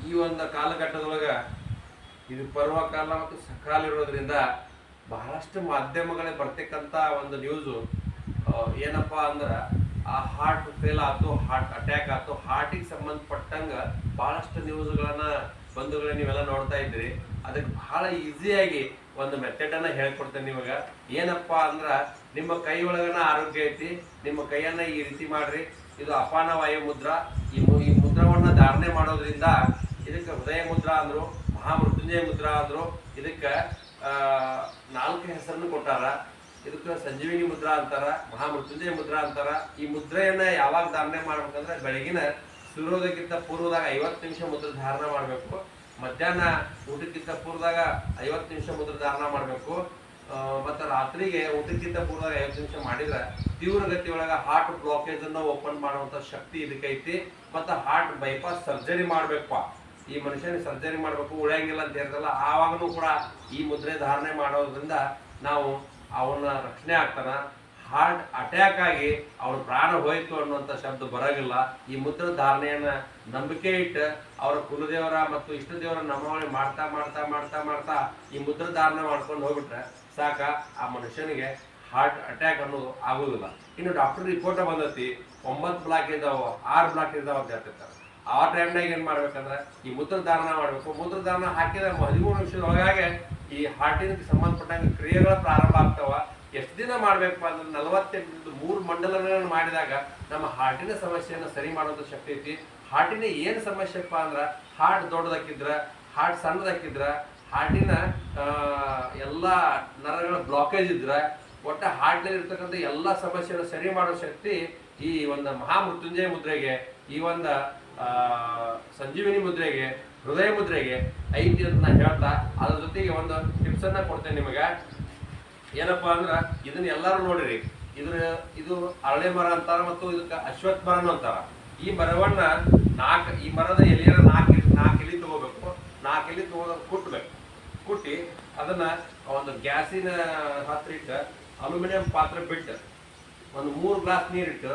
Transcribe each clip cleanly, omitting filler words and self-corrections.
ಈ ಒಂದು ಕಾಲಘಟ್ಟದೊಳಗೆ ಇದು ಪರ್ವಕಾಲ ಮತ್ತು ಸಕಾಲ ಇರೋದ್ರಿಂದ ಬಹಳಷ್ಟು ಮಾಧ್ಯಮಗಳೇ ಬರ್ತಕ್ಕಂಥ ಒಂದು ನ್ಯೂಸು ಏನಪ್ಪ ಅಂದ್ರೆ ಆ ಹಾರ್ಟ್ ಫೇಲ್ ಆಯ್ತು, ಹಾರ್ಟ್ ಅಟ್ಯಾಕ್ ಆಯ್ತು, ಹಾರ್ಟಿಗೆ ಸಂಬಂಧಪಟ್ಟಂಗೆ ಭಾಳಷ್ಟು ನ್ಯೂಸ್ಗಳನ್ನು ಬಂಧುಗಳೇ ನೀವೆಲ್ಲ ನೋಡ್ತಾ ಇದ್ರಿ. ಅದಕ್ಕೆ ಬಹಳ ಈಸಿಯಾಗಿ ಒಂದು ಮೆಥಡನ್ನು ಹೇಳ್ಕೊಡ್ತೇನೆ ನಿಮಗೆ. ಏನಪ್ಪ ಅಂದ್ರೆ ನಿಮ್ಮ ಕೈ ಒಳಗನ ಆರೋಗ್ಯ ಐತಿ, ನಿಮ್ಮ ಕೈಯನ್ನು ಈ ರೀತಿ ಮಾಡ್ರಿ. ಇದು ಅಪಾನ ವಾಯು ಮುದ್ರಾ. ಈ ಮುದ್ರವನ್ನು ಧಾರಣೆ ಮಾಡೋದ್ರಿಂದ ಇದಕ್ಕೆ ಹೃದಯ ಮುದ್ರಾ ಅಂದರು, ಮಹಾಮೃತ್ಯುಂಜಯ ಮುದ್ರಾ ಅಂದರು. ಇದಕ್ಕೆ 4 ಹೆಸರನ್ನು ಕೊಟ್ಟಾರ. ಇದಕ್ಕೆ ಸಂಜೀವಿನಿ ಮುದ್ರಾ ಅಂತಾರ, ಮಹಾಮೃತ್ಯುಂಜಯ ಮುದ್ರಾ ಅಂತಾರ. ಈ ಮುದ್ರೆಯನ್ನ ಯಾವಾಗ ಧಾರಣೆ ಮಾಡ್ಬೇಕಂದ್ರೆ ಬೆಳಗಿನ ಸೂರ್ಯೋದಯಕ್ಕಿಂತ ಪೂರ್ವದಾಗ 50 ನಿಮಿಷ ಮುದ್ರೆ ಧಾರಣ ಮಾಡಬೇಕು. ಮಧ್ಯಾಹ್ನ ಊಟಕ್ಕಿಂತ ಪೂರ್ವದಾಗ 50 ನಿಮಿಷ ಮುದ್ರೆ ಧಾರಣ ಮಾಡಬೇಕು. ಮತ್ತು ರಾತ್ರಿಗೆ ಊಟಕ್ಕಿಂತ ಪೂರ್ವದಾಗ 50 ನಿಮಿಷ ಮಾಡಿದ್ರೆ ತೀವ್ರಗತಿ ಒಳಗೆ ಹಾರ್ಟ್ ಬ್ಲಾಕೇಜ್ ಅನ್ನು ಓಪನ್ ಮಾಡುವಂಥ ಶಕ್ತಿ ಇದಕ್ಕೈತಿ. ಮತ್ತು ಹಾರ್ಟ್ ಬೈಪಾಸ್ ಸರ್ಜರಿ ಮಾಡ್ಬೇಕಪ್ಪ, ಈ ಮನುಷ್ಯನಿಗೆ ಸರ್ಜರಿ ಮಾಡಬೇಕು, ಉಳಿಯಂಗಿಲ್ಲ ಅಂತ ಹೇಳ್ತಲ್ಲ, ಆವಾಗಲೂ ಕೂಡ ಈ ಮುದ್ರೆ ಧಾರಣೆ ಮಾಡೋದ್ರಿಂದ ನಾವು ಅವನ ರಕ್ಷಣೆ ಆಗ್ತಾನ. ಹಾರ್ಟ್ ಅಟ್ಯಾಕ್ ಆಗಿ ಅವ್ರ ಪ್ರಾಣ ಹೋಯ್ತು ಅನ್ನುವಂಥ ಶಬ್ದ ಬರೋಂಗಿಲ್ಲ. ಈ ಮುದ್ರೆ ಧಾರಣೆಯನ್ನು ನಂಬಿಕೆ ಇಟ್ಟು ಅವರ ಕುಲದೇವರ ಮತ್ತು ಇಷ್ಟ ದೇವರ ನಮಾವಳಿ ಮಾಡ್ತಾ ಮಾಡ್ತಾ ಮಾಡ್ತಾ ಮಾಡ್ತಾ ಈ ಮುದ್ರೆ ಧಾರಣೆ ಮಾಡ್ಕೊಂಡು ಹೋಗ್ಬಿಟ್ರೆ ಸಾಕ, ಆ ಮನುಷ್ಯನಿಗೆ ಹಾರ್ಟ್ ಅಟ್ಯಾಕ್ ಅನ್ನೋದು ಆಗೋದಿಲ್ಲ. ಇನ್ನು ಡಾಕ್ಟರ್ ರಿಪೋರ್ಟ್ ಬಂದೈತಿ 9 ಬ್ಲಾಕ್ ಇದ್ದಾವೆ, 6 ಬ್ಲಾಕ್ ಇದ್ದಾವೆ ಅಂತ ಹೇಳ್ತಿರ್ತಾರೆ. ಆ ಟೈಮ್ನಾಗ ಏನು ಮಾಡ್ಬೇಕಂದ್ರೆ ಈ ಮೂತ್ರ ಧಾರಣ ಮಾಡಬೇಕು. ಮೂತ್ರ ಧಾರಣ ಹಾಕಿದ್ರೆ 13 ನಿಮಿಷದೊಳಗಾಗಿ ಈ ಹಾರ್ಟಿನ ಸಂಬಂಧಪಟ್ಟಂಗೆ ಕ್ರಿಯೆಗಳು ಪ್ರಾರಂಭ ಆಗ್ತಾವ. ಎಷ್ಟು ದಿನ ಮಾಡ್ಬೇಕಪ್ಪ ಅಂದ್ರೆ 48 3 ಮಂಡಲಗಳನ್ನು ಮಾಡಿದಾಗ ನಮ್ಮ ಹಾರ್ಟಿನ ಸಮಸ್ಯೆಯನ್ನು ಸರಿ ಮಾಡೋದು ಶಕ್ತಿ ಐತಿ. ಹಾರ್ಟಿನ ಏನು ಸಮಸ್ಯೆಪ್ಪ ಅಂದ್ರೆ ಹಾರ್ಟ್ ದೊಡ್ಡದಾಕಿದ್ರ, ಹಾರ್ಟ್ ಸಣ್ಣದಾಕಿದ್ರ, ಹಾರ್ಟಿನ ಎಲ್ಲ ನರಗಳ ಬ್ಲಾಕೇಜ್ ಇದ್ರೆ, ಒಟ್ಟು ಹಾರ್ಟ್ನಲ್ಲಿ ಇರ್ತಕ್ಕಂಥ ಎಲ್ಲ ಸಮಸ್ಯೆಯನ್ನು ಸರಿ ಮಾಡೋ ಶಕ್ತಿ ಈ ಒಂದು ಮಹಾಮೃತ್ಯುಂಜಯ ಮುದ್ರೆಗೆ, ಈ ಒಂದು ಸಂಜೀವಿನಿ ಮುದ್ರೆಗೆ, ಹೃದಯ ಮುದ್ರೆಗೆ ಐತಿ ಅಂತ ನಾನು ಹೇಳ್ತಾ ಅದ್ರ ಜೊತೆಗೆ ಒಂದು ಟಿಪ್ಸನ್ನು ಕೊಡ್ತೇನೆ ನಿಮಗೆ. ಏನಪ್ಪ ಅಂದ್ರೆ ಇದನ್ನ ಎಲ್ಲರೂ ನೋಡಿರಿ. ಇದು ಅರಳೆ ಮರ ಅಂತಾರ ಮತ್ತು ಇದಕ್ಕೆ ಅಶ್ವತ್ಥ ಮರನು ಅಂತಾರ. ಈ ಮರವನ್ನ ಈ ಮರದ ಎಲೆಯ 4 ಎಲೆ ತಗೋಬೇಕು. 4 ಎಲೆ ತಗೋದು ಕುಟ್ಟಬೇಕು. ಕುಟ್ಟಿ ಅದನ್ನ ಒಂದು ಗ್ಯಾಸಿನ ಹತ್ರ ಇಟ್ಟು ಅಲ್ಯೂಮಿನಿಯಂ ಪಾತ್ರೆ ಬಿಟ್ಟು ಒಂದು 3 ಗ್ಲಾಸ್ ನೀರಿಟ್ಟು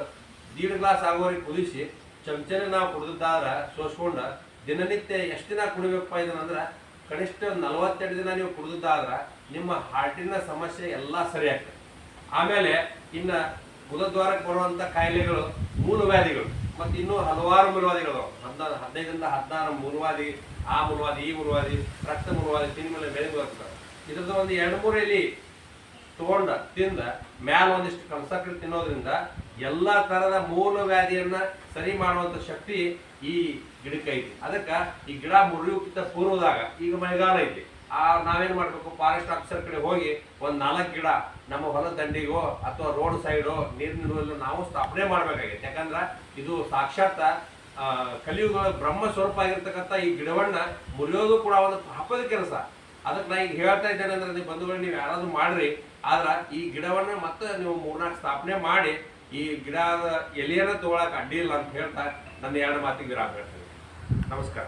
1.5 ಗ್ಲಾಸ್ ಆಗೋವರೆಗೆ ಕುದಿಸಿ ಚಮಚನೆ ನಾವು ಕುಡಿದಾದ್ರೆ ಸೋಸ್ಕೊಂಡು ದಿನನಿತ್ಯ ಎಷ್ಟು ದಿನ ಕುಡಿಬೇಕಪ್ಪ ಇದನ್ನಂದ್ರೆ ಕನಿಷ್ಠ 42 ದಿನ ನೀವು ಕುಡಿದಾದ್ರೆ ನಿಮ್ಮ ಹಾರ್ಟಿನ ಸಮಸ್ಯೆ ಎಲ್ಲ ಸರಿ ಆಗ್ತದೆ. ಆಮೇಲೆ ಇನ್ನು ಗುದದ್ವಾರಕ್ಕೆ ಬರುವಂಥ ಕಾಯಿಲೆಗಳು, ಮೂಲವ್ಯಾಧಿಗಳು ಮತ್ತು ಇನ್ನೂ ಹಲವಾರು ಮೂಲವಾದಿಗಳು 15ರಿಂದ 16 ಮೂಲವಾದಿ, ಆ ಮೂಲವಾದಿ, ಈ ಮೂಲವಾದಿ, ರಕ್ತ ಮೂಲವಾದಿ, ತಿನ್ಮೇಲೆ ಬೆಳೆದು ಬರ್ತದೆ. ಇದ್ರದ್ದು ಒಂದು 2-3 ಎಲೆ ತೊಗೊಂಡು ತಿಂದ ಮ್ಯಾಲ ಒಂದಿಷ್ಟು ಕಲ್ಸಕ್ರೆ ತಿನ್ನೋದ್ರಿಂದ ಎಲ್ಲ ಥರದ ಮೂಲವ್ಯಾಧಿಯನ್ನ ಸರಿ ಮಾಡುವಂಥ ಶಕ್ತಿ ಈ ಗಿಡಕ್ಕೆ ಐತಿ. ಅದಕ್ಕೆ ಈ ಗಿಡ ಮುರಿಯೋಕ್ಕಿಂತ ಪೂರ್ವದಾಗ, ಈಗ ಮಳೆಗಾಲ ಐತಿ, ನಾವೇನು ಮಾಡಬೇಕು, ಫಾರೆಸ್ಟ್ ಆಫೀಸರ್ ಕಡೆ ಹೋಗಿ ಒಂದು 4 ಗಿಡ ನಮ್ಮ ಹೊಲದ ದಂಡಿಗೋ ಅಥವಾ ರೋಡ್ ಸೈಡೋ ನೀರಿನ ನಾವು ಸ್ಥಾಪನೆ ಮಾಡಬೇಕಾಗೈತೆ. ಯಾಕಂದ್ರೆ ಇದು ಸಾಕ್ಷಾತ್ ಕಲಿಯುಗ ಬ್ರಹ್ಮ ಸ್ವರೂಪ ಆಗಿರ್ತಕ್ಕಂಥ ಈ ಗಿಡವನ್ನ ಮುರಿಯೋದು ಕೂಡ ಒಂದು ಪಾಪದ ಕೆಲಸ. ಅದಕ್ಕೆ ನಾ ಈಗ ಹೇಳ್ತಾ ಇದ್ದೇನೆ ಅಂದ್ರೆ ನೀವು ಬಂಧುಗಳು ನೀವು ಯಾರಾದ್ರೂ ಮಾಡ್ರಿ. ಆದ್ರೆ ಈ ಗಿಡವನ್ನ ಮತ್ತೆ ನೀವು 3-4 ಸ್ಥಾಪನೆ ಮಾಡಿ ಈ ಗಿಡದ ಎಲೆಯನ್ನು ತಗೊಳಕ್ಕೆ ಅಡ್ಡಿ ಇಲ್ಲ ಅಂತ ಹೇಳ್ತಾ ನನ್ನ 2 ಮಾತಿಗೆ ವಿರಾಮ ಹೇಳ್ತೀನಿ. ನಮಸ್ಕಾರ.